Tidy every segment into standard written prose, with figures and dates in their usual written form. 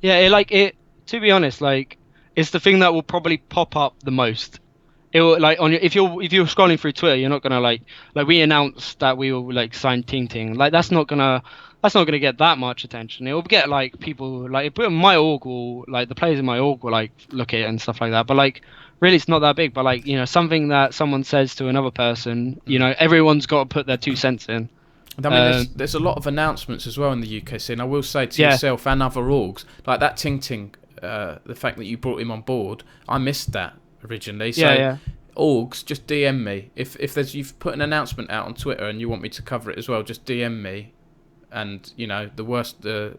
Yeah, it, like it. To be honest, like it's the thing that will probably pop up the most. It will, like on your, if you're scrolling through Twitter, you're not gonna like we announced that we will like sign Ting Ting. Like that's not gonna get that much attention. It will get like people like my org will like the players in my org will like look at it and stuff like that. But like really, it's not that big. But like something that someone says to another person, everyone's got to put their 2 cents in. I mean, Um, there's a lot of announcements as well in the UK scene. I will say to yeah, yourself and other orgs, like that Ting Ting, the fact that you brought him on board, I missed that originally. yeah, So yeah. orgs, just DM me if there's you've put an announcement out on Twitter and you want me to cover it as well. Just DM me, and the worst that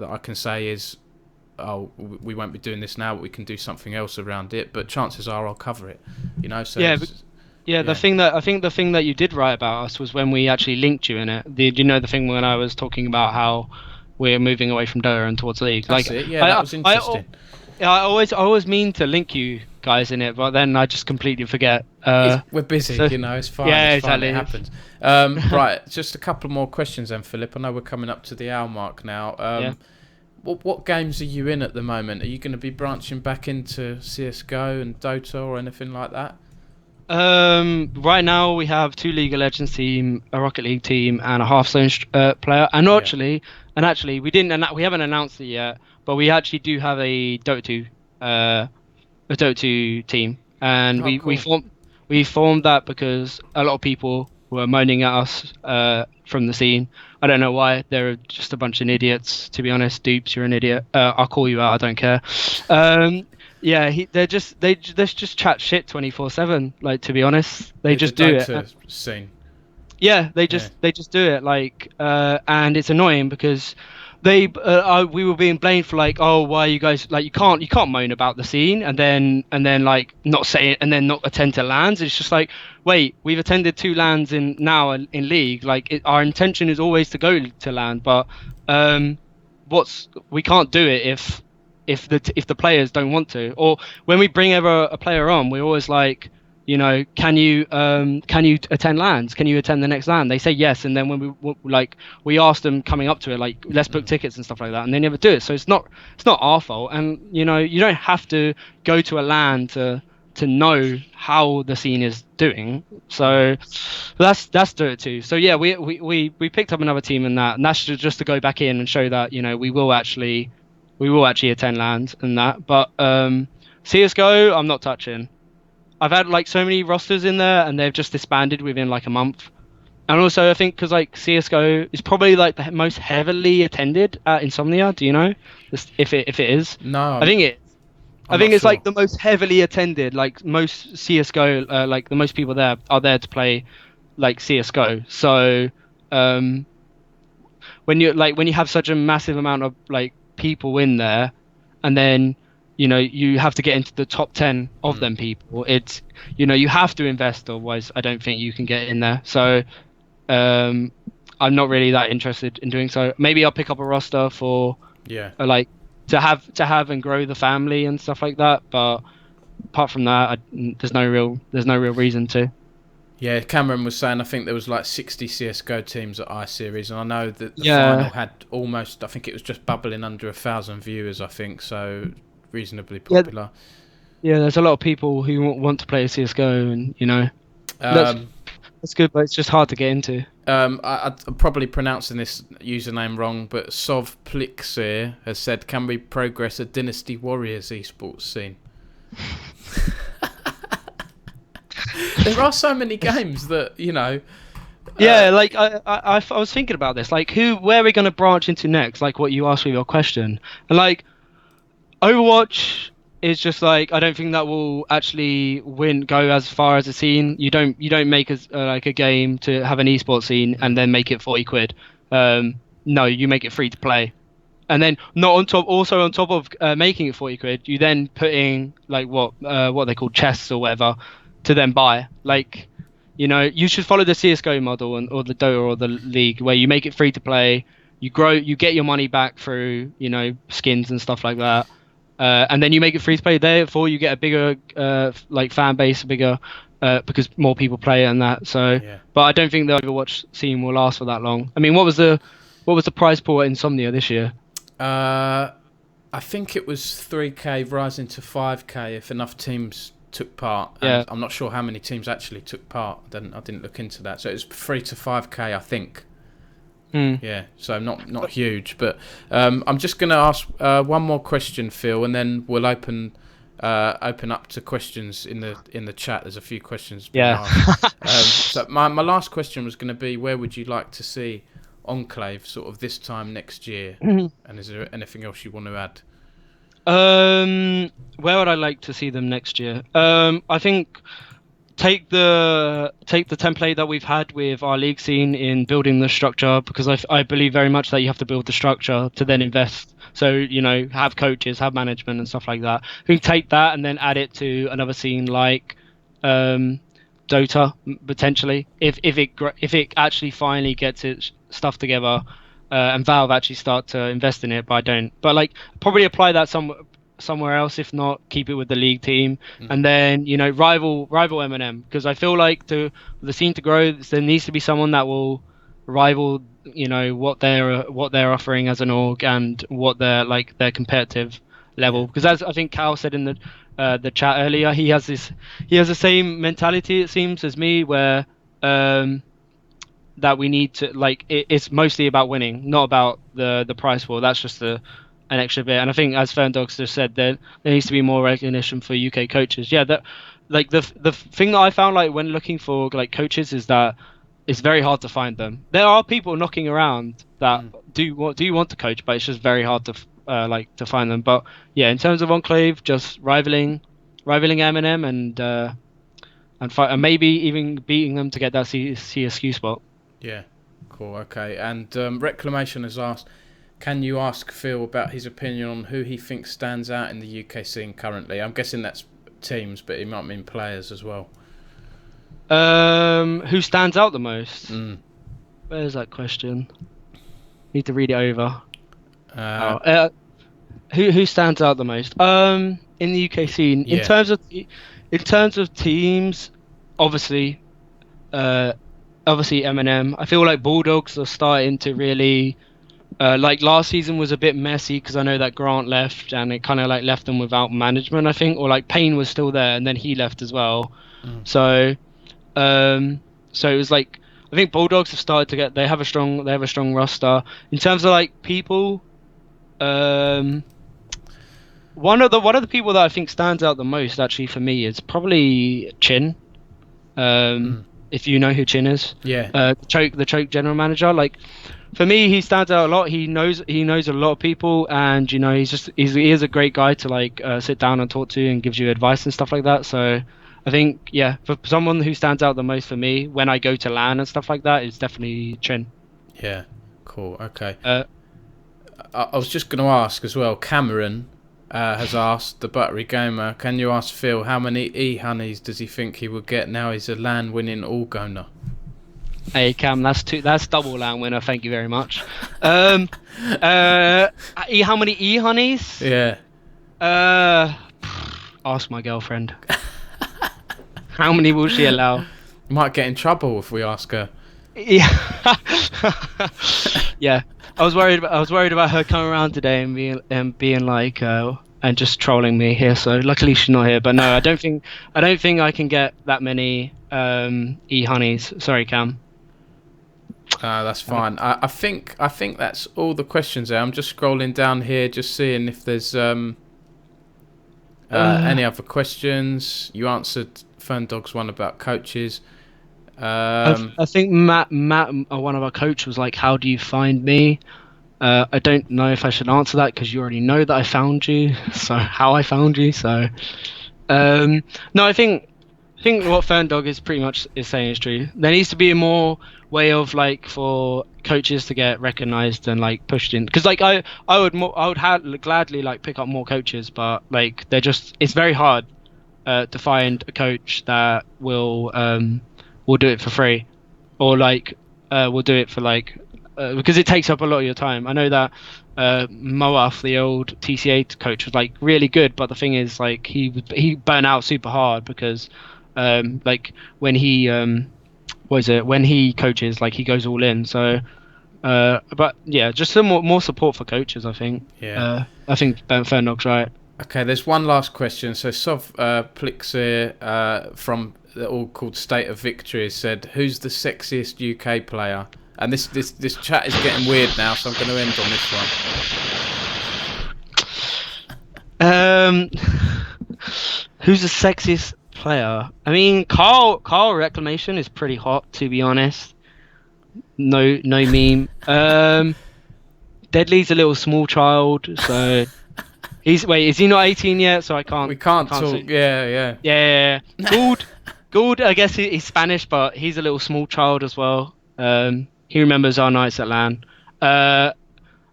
I can say is, oh, we won't be doing this now, but we can do something else around it. But chances are I'll cover it. So Yeah, Yeah, yeah. the thing that you did write about us was when we actually linked you in it. The thing when I was talking about how we're moving away from Dota and towards League. That's Like it. Yeah, that I was I interesting. I always mean to link you guys in it, but then I just completely forget. We're busy, So it's fine. yeah, It's fine. exactly. It happens. Right, just a couple more questions then, Philip. I know we're coming up to the hour mark now. Yeah. What games are you in at the moment? Are you going to be branching back into CS:GO and Dota or anything like that? Right now we have two League of Legends team, a Rocket League team, and a Hearthstone player. Yeah. And actually, we haven't announced it yet, but we actually do have a Dota 2, a Dota 2 team, and Oh, we cool. formed that because a lot of people were moaning at us from the scene. I don't know why. They're just a bunch of idiots, to be honest. Dupes, you're an idiot. I'll call you out. I don't care. Yeah, they just chat shit 24/7. Like, to be honest, they The just do it. Dota scene. Yeah, they Yeah. just do it. Like, and it's annoying because we were being blamed for like, oh, why you guys like you can't moan about the scene and then like not say it and then not attend to lands. It's just like, wait, we've attended 2 lands in league. Like, our intention is always to go to land, but um, we can't do it if the players don't want to. Or when we bring ever a player on, we're always like, can you attend lands? Can you attend the next land? They say yes, and then when we ask them coming up to it, like, let's book tickets and stuff like that, and they never do it. So it's not our fault, and you don't have to go to a land to know how the scene is doing. So that's do it too. So yeah, we picked up another team in that, and that's just to go back in and show that we will actually attend lands and that. But CS:GO, I'm not touching. I've had like so many rosters in there, and they've just disbanded within like a month. And also, I think because like CS:GO is probably like the most heavily attended at Insomnia. Do you know if it is? No, I think it. I I'm think not it's sure. like the most heavily attended. Like most CS:GO, like the most people there are there to play like CS:GO. So um, when you have such a massive amount of like people in there, and then you have to get into the top 10 of Mm. them people. It's you have to invest, otherwise I don't think you can get in there. So um I'm not really that interested in doing so. Maybe I'll pick up a roster for Yeah. like to have and grow the family and stuff like that, but apart from that, there's no real reason to. Yeah, Cameron was saying I think there was like 60 CS:GO teams at iSeries, and I know that the final Yeah, had almost, I think it was just bubbling under 1,000 viewers, I think, so reasonably yeah, popular. yeah, there's a lot of people who want to play CS:GO, and that's Um, that's good, but it's just hard to get into. I'm probably pronouncing this username wrong, but Sov Plixir has said, "Can we progress a Dynasty Warriors esports scene?" There are so many games that Yeah, like I was thinking about this, like where are we going to branch into next? Like what you asked me your question, and like Overwatch is just like, I don't think that will actually go as far as a scene. You don't make like a game to have an esports scene and then make it 40 quid. No, you make it free to play, and then not on top also on top of making it 40 quid, you then put in like what they call chests or whatever to then buy. Like, you should follow the CS:GO model or the Dota or the League, where you make it free to play, you grow, you get your money back through skins and stuff like that, and then you make it free to play. Therefore, you get a bigger like fan base, because more people play and that. So, yeah. but I don't think the Overwatch scene will last for that long. I mean, what was the prize pool at Insomnia this year? Uh, I think it was 3K rising to 5K if enough teams took part, and Yeah. I'm not sure how many teams actually took part. I didn't look into that. So it was 3 to 5K, I think. Mm. Yeah, so not huge, but I'm just going to ask one more question, Phil, and then we'll open up to questions in the chat. There's a few questions being Yeah. asked. So my last question was going to be, where would you like to see Enclave sort of this time next year? And is there anything else you want to add? Where would I like to see them next year? I think take the template that we've had with our league scene in building the structure, because I believe very much that you have to build the structure to then invest. So, you know, have coaches, have management and stuff like that. I think take that and then add it to another scene like Dota potentially, if it actually finally gets its stuff together, and Valve actually start to invest in it. But I don't. But like probably apply that somewhere else. If not, keep it with the league team, and then, you know, rival M&M, because I feel like for the scene to grow, there needs to be someone that will rival, you know, what they're offering as an org and what their competitive level. Because as I think Cal said in the chat earlier, he has the same mentality, it seems, as me, where that we need to, like, it's mostly about winning, not about the prize pool. That's just an extra bit. And I think, as Ferndogs just said, there needs to be more recognition for UK coaches. Yeah, that, like, the thing that I found, like, when looking for like coaches, is that it's very hard to find them. There are people knocking around that do want to coach, but it's just very hard to to find them. But yeah, in terms of Enclave, just rivaling M&M and fight, and maybe even beating them to get that CSQ spot. Yeah, cool. Okay, and Reclamation has asked, can you ask Phil about his opinion on who he thinks stands out in the UK scene currently? I'm guessing that's teams, but he might mean players as well. Who stands out the most? Where's that question? Need to read it over. Who stands out the most? In the UK scene, Yeah. in terms of teams, obviously M&M. I feel like Bulldogs are starting to really, like last season was a bit messy because I know that Grant left and it kind of like left them without management, I think, or like Payne was still there and then he left as well. So it was like, I think Bulldogs have started to they have a strong roster. In terms of like people, one of the people that I think stands out the most actually for me is probably Chin. If you know who Chin is. Yeah. The choke general manager. Like, for me, he stands out a lot. He knows a lot of people, and, you know, he is a great guy to like sit down and talk to and gives you advice and stuff like that. So I think, yeah, for someone who stands out the most for me when I go to LAN and stuff like that, is definitely Chin. Yeah, cool. Okay. I was just going to ask as well, Cameron has asked, the Buttery Gamer, can you ask Phil how many E-honeys does he think he will get now he's a LAN winning all-owner? Hey Cam, that's double LAN winner, thank you very much. How many E-honeys? Yeah. Ask my girlfriend. How many will she allow? Might get in trouble if we ask her. Yeah. Yeah. I was worried about her coming around today and being like and just trolling me here. So luckily she's not here. But no, I don't think I can get that many E-honeys. Sorry, Cam. That's fine. I think that's all the questions there. I'm just scrolling down here, just seeing if there's any other questions. You answered Ferndog's one about coaches. I think Matt, one of our coaches, was like, "How do you find me?" I don't know if I should answer that because you already know that I found you. So how I found you. So no, I think what Ferndog is pretty much is saying is true. There needs to be a more way of like for coaches to get recognized and like pushed in. Because like I would gladly like pick up more coaches, but like it's very hard to find a coach that will do it for free, or like will do it for like because it takes up a lot of your time. I know that Moaf, the old TCA coach, was like really good, but the thing is like he burnt out super hard because like when he when he coaches, like he goes all in. So But yeah, just some more support for coaches. I think. Yeah. I think Ben Fernog's right. Okay, there's one last question. So Sov Plixir from the all called State of Victory said, "Who's the sexiest UK player?" And this chat is getting weird now, so I'm going to end on this Um, who's the sexiest player? I mean, Carl Reclamation is pretty hot, to be honest. No meme. Deadly's a little small child, so is he not 18 yet? So I can't. We can't talk. say. Yeah. Yeah. Gould. I guess he's Spanish, but he's a little small child as well. He remembers our nights at LAN. I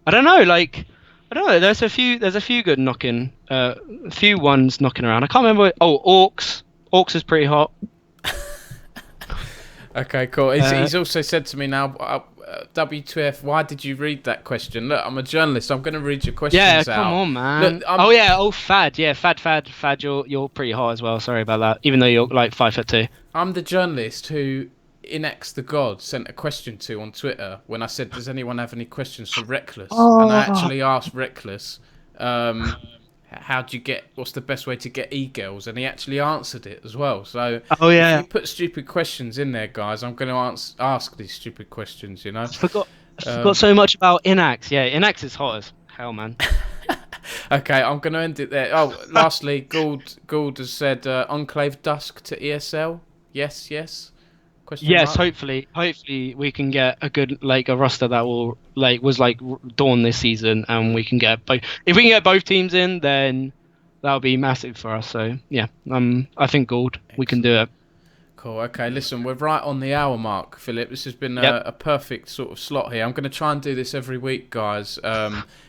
don't know. I don't know. There's a few good knocking. A few ones knocking around. I can't remember. Oh, Orcs. Orcs is pretty hot. Okay, cool. He's also said to me now, WTF, why did you read that question? Look, I'm a journalist. I'm going to read your questions out. Yeah, come on, man. Look, Fad. Yeah, Fad. You're pretty hot as well. Sorry about that. Even though you're like 5'2". I'm the journalist who Inex the God sent a question to on Twitter when I said, "Does anyone have any questions for Reckless?" And I actually asked Reckless, what's the best way to get e-girls, and he actually answered it as well. So if you put stupid questions in there, guys, I'm going to ask these stupid questions, you know. I forgot so much about Inax. Yeah, Inax is hot as hell, man. Okay, I'm going to end it there. Oh, lastly, Gould has said Enclave Dusk to ESL. Yes. Yes, hopefully we can get a good a roster that will was Dawn this season, and we can get both. If we can get both teams in, then that'll be massive for us. So yeah, I think Gould, we can do it. Cool. Okay, listen, we're right on the hour mark, Philip. This has been a perfect sort of slot here. I'm going to try and do this every week, guys.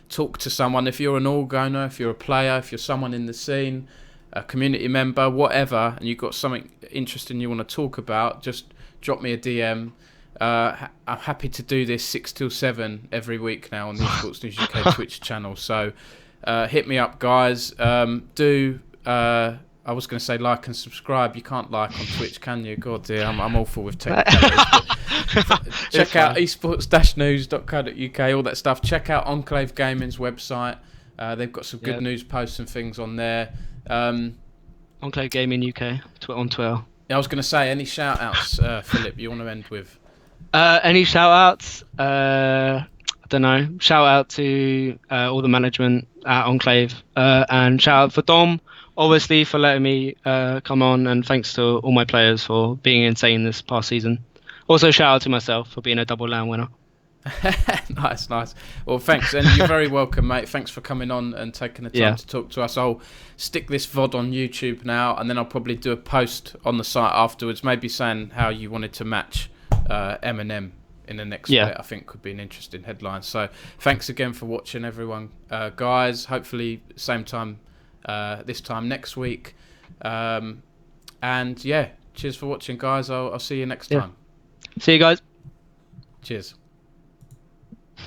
Talk to someone. If you're an org owner, if you're a player, if you're someone in the scene, a community member, whatever, and you've got something interesting you want to talk about, just drop me a DM. I'm happy to do this 6 till 7 every week now on the eSports News UK Twitch channel. So hit me up, guys. I was going to say like and subscribe. You can't like on Twitch, can you? God dear, I'm awful with technicalities. Check out esports-news.co.uk, all that stuff. Check out Enclave Gaming's website. They've got some good news posts and things on there. Enclave Gaming UK on Twitter. I was going to say, any shout-outs, Philip, you want to end with? Any shout-outs? I don't know. Shout-out to all the management at Enclave. And shout-out for Dom, obviously, for letting me come on. And thanks to all my players for being insane this past season. Also, shout-out to myself for being a double LAN winner. Nice. Well, thanks, and you're very welcome, mate. Thanks for coming on and taking the time to talk to us. I'll stick this VOD on YouTube now, and then I'll probably do a post on the site afterwards, maybe saying how you wanted to match Eminem in the next split. I think could be an interesting headline. So thanks again for watching, everyone. Guys, hopefully same time this time next week. And yeah, cheers for watching, guys. I'll see you next time. See you guys. Cheers.